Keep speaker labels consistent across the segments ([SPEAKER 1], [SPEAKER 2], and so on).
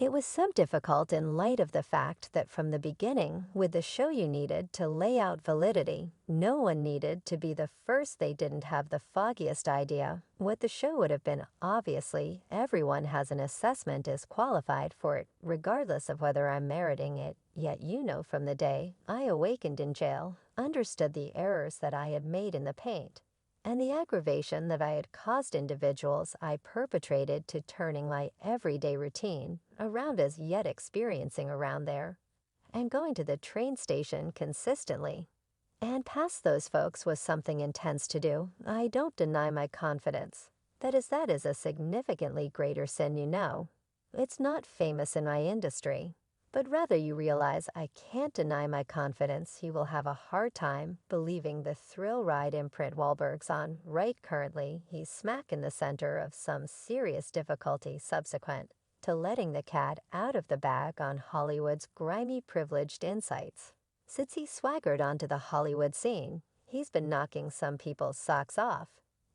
[SPEAKER 1] It was so difficult in light of the fact that from the beginning, with the show you needed to lay out validity, no one needed to be the first. They didn't have the foggiest idea what the show would have been. Obviously, everyone has an assessment is qualified for it, regardless of whether I'm meriting it. Yet from the day I awakened in jail, understood the errors that I had made in the paint and the aggravation that I had caused individuals I perpetrated to turning my everyday routine around as yet experiencing around there and going to the train station consistently. And past those folks was something intense to do. I don't deny my confidence. That is a significantly greater sin. It's not famous in my industry. But rather you realize I can't deny my confidence you will have a hard time believing the thrill ride imprint Wahlberg's on right currently. He's smack in the center of some serious difficulty subsequent to letting the cat out of the bag on Hollywood's grimy privileged insights. Since he swaggered onto the Hollywood scene, he's been knocking some people's socks off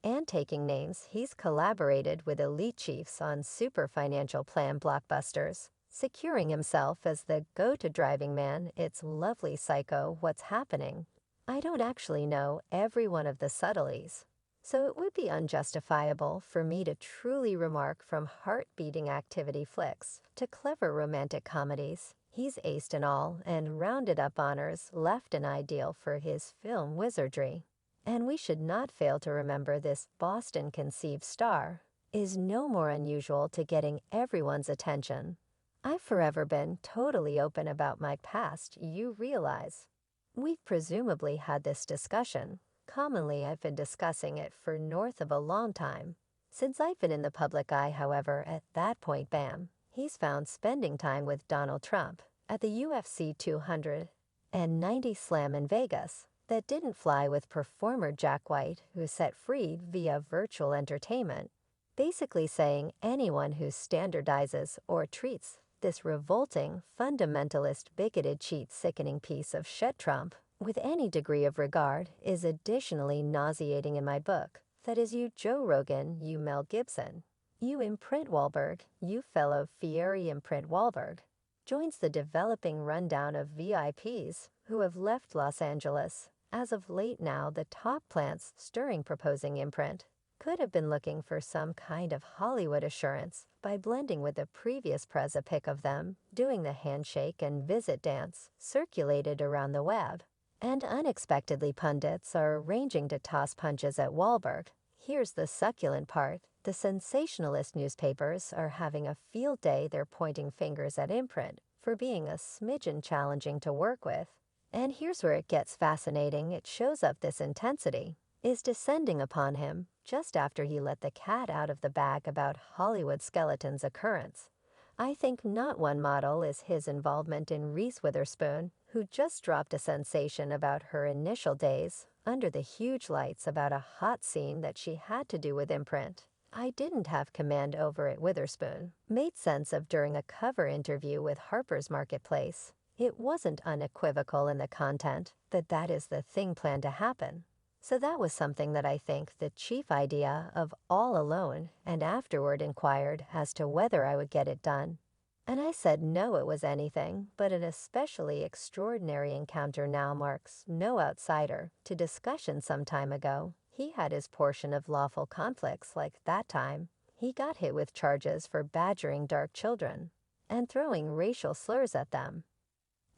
[SPEAKER 1] and taking names. He's collaborated with elite chiefs on super financial plan blockbusters, securing himself as the go-to driving man. It's lovely psycho what's happening. I don't actually know every one of the subtleties, so it would be unjustifiable for me to truly remark from heart-beating activity flicks to clever romantic comedies. He's aced in all and rounded up honors left an ideal for his film wizardry. And we should not fail to remember this Boston-conceived star is no more unusual to getting everyone's attention. I've forever been totally open about my past, you realize. We've presumably had this discussion. Commonly, I've been discussing it for north of a long time. Since I've been in the public eye, however, at that point, bam, he's found spending time with Donald Trump at the UFC 290 Slam in Vegas that didn't fly with performer Jack White, who set free via virtual entertainment, basically saying anyone who standardizes or treats this revolting, fundamentalist, bigoted, cheat, sickening piece of shit Trump with any degree of regard is additionally nauseating in my book. That is you Joe Rogan, you Mel Gibson, you imprint Wahlberg, you fellow Fieri imprint Wahlberg, joins the developing rundown of VIPs who have left Los Angeles. As of late now, the top plants stirring proposing imprint could have been looking for some kind of Hollywood assurance by blending with the previous press a pic of them doing the handshake and visit dance circulated around the web. And unexpectedly pundits are arranging to toss punches at Wahlberg. Here's the succulent part. The sensationalist newspapers are having a field day. They're pointing fingers at imprint for being a smidgen challenging to work with. And here's where it gets fascinating. It shows up this intensity is descending upon him just after he let the cat out of the bag about Hollywood skeleton's occurrence. I think not one model is his involvement in Reese Witherspoon, who just dropped a sensation about her initial days under the huge lights about a hot scene that she had to do with imprint. I didn't have command over it. Witherspoon made sense of during a cover interview with Harper's Marketplace. It wasn't unequivocal in the content that is the thing planned to happen. So that was something that I think the chief idea of all alone, and afterward inquired as to whether I would get it done. And I said no, it was anything but an especially extraordinary encounter. Now marks no outsider to discussion some time ago. He had his portion of lawful conflicts like that time. He got hit with charges for badgering dark children and throwing racial slurs at them.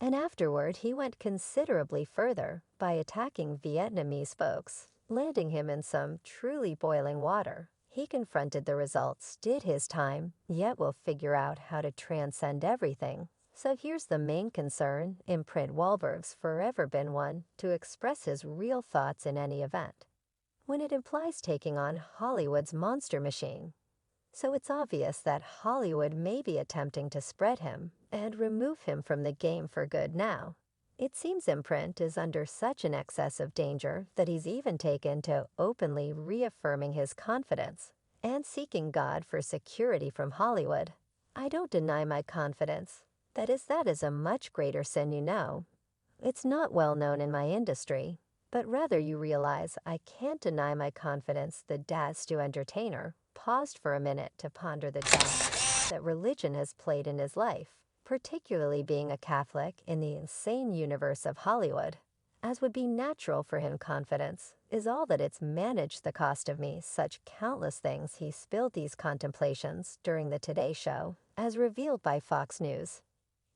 [SPEAKER 1] And afterward he went considerably further by attacking Vietnamese folks, landing him in some truly boiling water. He confronted the results, did his time, yet will figure out how to transcend everything. So here's the main concern. Imprint Wahlberg's forever been one to express his real thoughts in any event, when it implies taking on Hollywood's monster machine. So it's obvious that Hollywood may be attempting to spread him and remove him from the game for good now. It seems imprint is under such an excess of danger that he's even taken to openly reaffirming his confidence and seeking God for security from Hollywood. I don't deny my confidence. That is a much greater sin. It's not well known in my industry, but rather you realize I can't deny my confidence. The Daz to entertainer paused for a minute to ponder the job. that religion has played in his life, particularly being a Catholic in the insane universe of Hollywood. As would be natural for him, confidence is all that it's managed the cost of me. Such countless things he spilled these contemplations during the Today Show, as revealed by Fox News.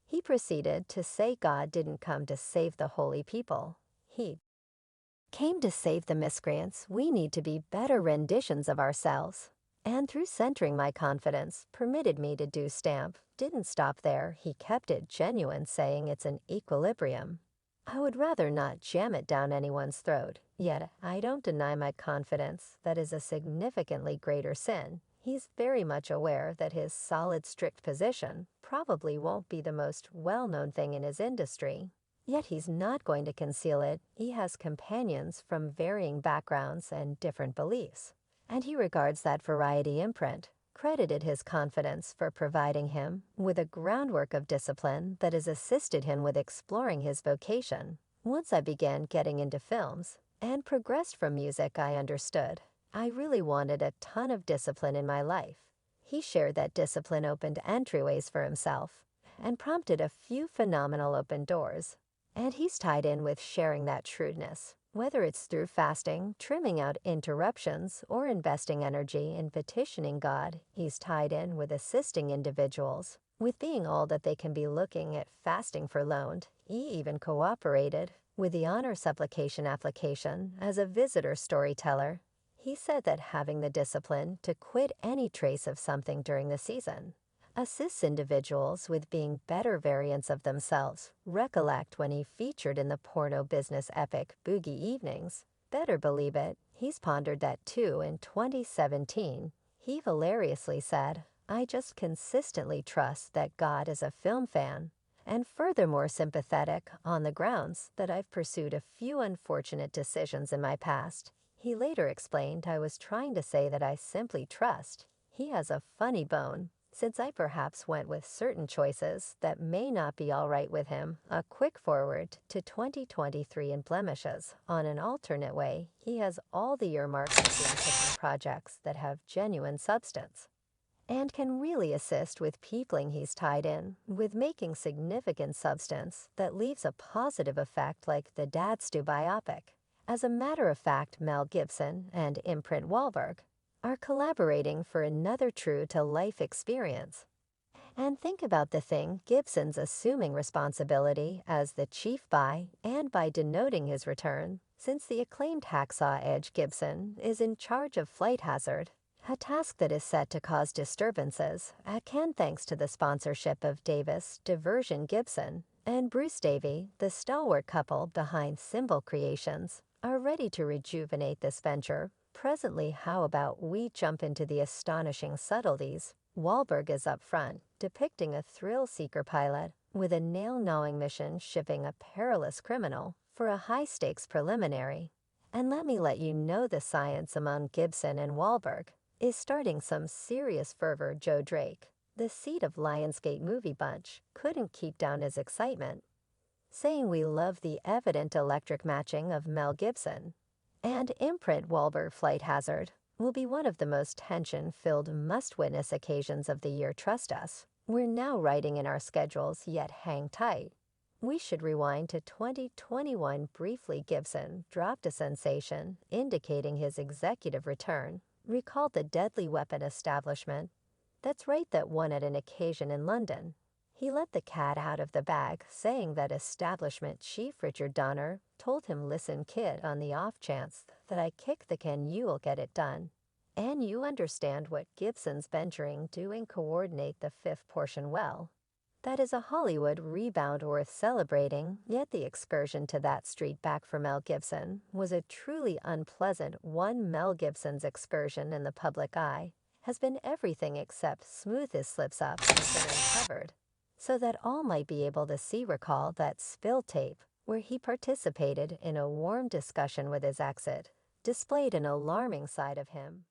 [SPEAKER 1] He proceeded to say God didn't come to save the holy people. He came to save the miscreants. We need to be better renditions of ourselves. And through centering my confidence, permitted me to do stamp. Didn't stop there, he kept it genuine, saying it's an equilibrium. I would rather not jam it down anyone's throat, yet I don't deny my confidence that is a significantly greater sin. He's very much aware that his solid, strict position probably won't be the most well-known thing in his industry. Yet he's not going to conceal it. He has companions from varying backgrounds and different beliefs, and he regards that variety imprint credited his confidence for providing him with a groundwork of discipline that has assisted him with exploring his vocation. Once I began getting into films and progressed from music, I understood I really wanted a ton of discipline in my life. He shared that discipline opened entryways for himself and prompted a few phenomenal open doors. And he's tied in with sharing that shrewdness, whether it's through fasting, trimming out interruptions, or investing energy in petitioning God. He's tied in with assisting individuals with being all that they can be, looking at fasting for loaned. He even cooperated with the honor supplication application as a visitor storyteller. He said that having the discipline to quit any trace of something during the season assists individuals with being better variants of themselves. Recollect when he featured in the porno business epic Boogie Evenings. Better believe it, he's pondered that too. In 2017, he hilariously said, I just consistently trust that God is a film fan, and furthermore sympathetic on the grounds that I've pursued a few unfortunate decisions in my past. He later explained, I was trying to say that I simply trust. He has a funny bone, since I perhaps went with certain choices that may not be all right with him. A quick forward to 2023 and blemishes. On an alternate way, he has all the earmarks of being picking projects that have genuine substance and can really assist with peopling. He's tied in with making significant substance that leaves a positive effect, like the Dad Stew biopic. As a matter of fact, Mel Gibson and imprint Wahlberg are collaborating for another true-to-life experience. And think about the thing, Gibson's assuming responsibility as the chief by denoting his return, since the acclaimed hacksaw Edge Gibson is in charge of flight hazard, a task that is set to cause disturbances at Cannes thanks to the sponsorship of Davis Diversion Gibson and Bruce Davey. The stalwart couple behind Symbol Creations are ready to rejuvenate this venture. Presently, how about we jump into the astonishing subtleties? Wahlberg is up front, depicting a thrill-seeker pilot with a nail-gnawing mission shipping a perilous criminal for a high-stakes preliminary. And let me let you know, the science among Gibson and Wahlberg is starting some serious fervor. Joe Drake, the seed of Lionsgate movie bunch, couldn't keep down his excitement, saying we love the evident electric matching of Mel Gibson and imprint Wahlberg. Flight Hazard will be one of the most tension-filled must-witness occasions of the year. Trust us, we're now writing in our schedules, yet hang tight. We should rewind to 2021 briefly. Gibson dropped a sensation indicating his executive return. Recall the deadly weapon establishment? That's right, that one at an occasion in London. He let the cat out of the bag, saying that establishment chief Richard Donner told him, listen kid, on the off chance that I kick the can, you'll get it done. And you understand what Gibson's venturing, doing coordinate the fifth portion well. That is a Hollywood rebound worth celebrating, yet the excursion to that street back for Mel Gibson was a truly unpleasant one. Mel Gibson's excursion in the public eye has been everything except smooth. His slips up has been uncovered, so that all might be able to see. Recall that spill tape where he participated in a warm discussion with his exit, displayed an alarming side of him.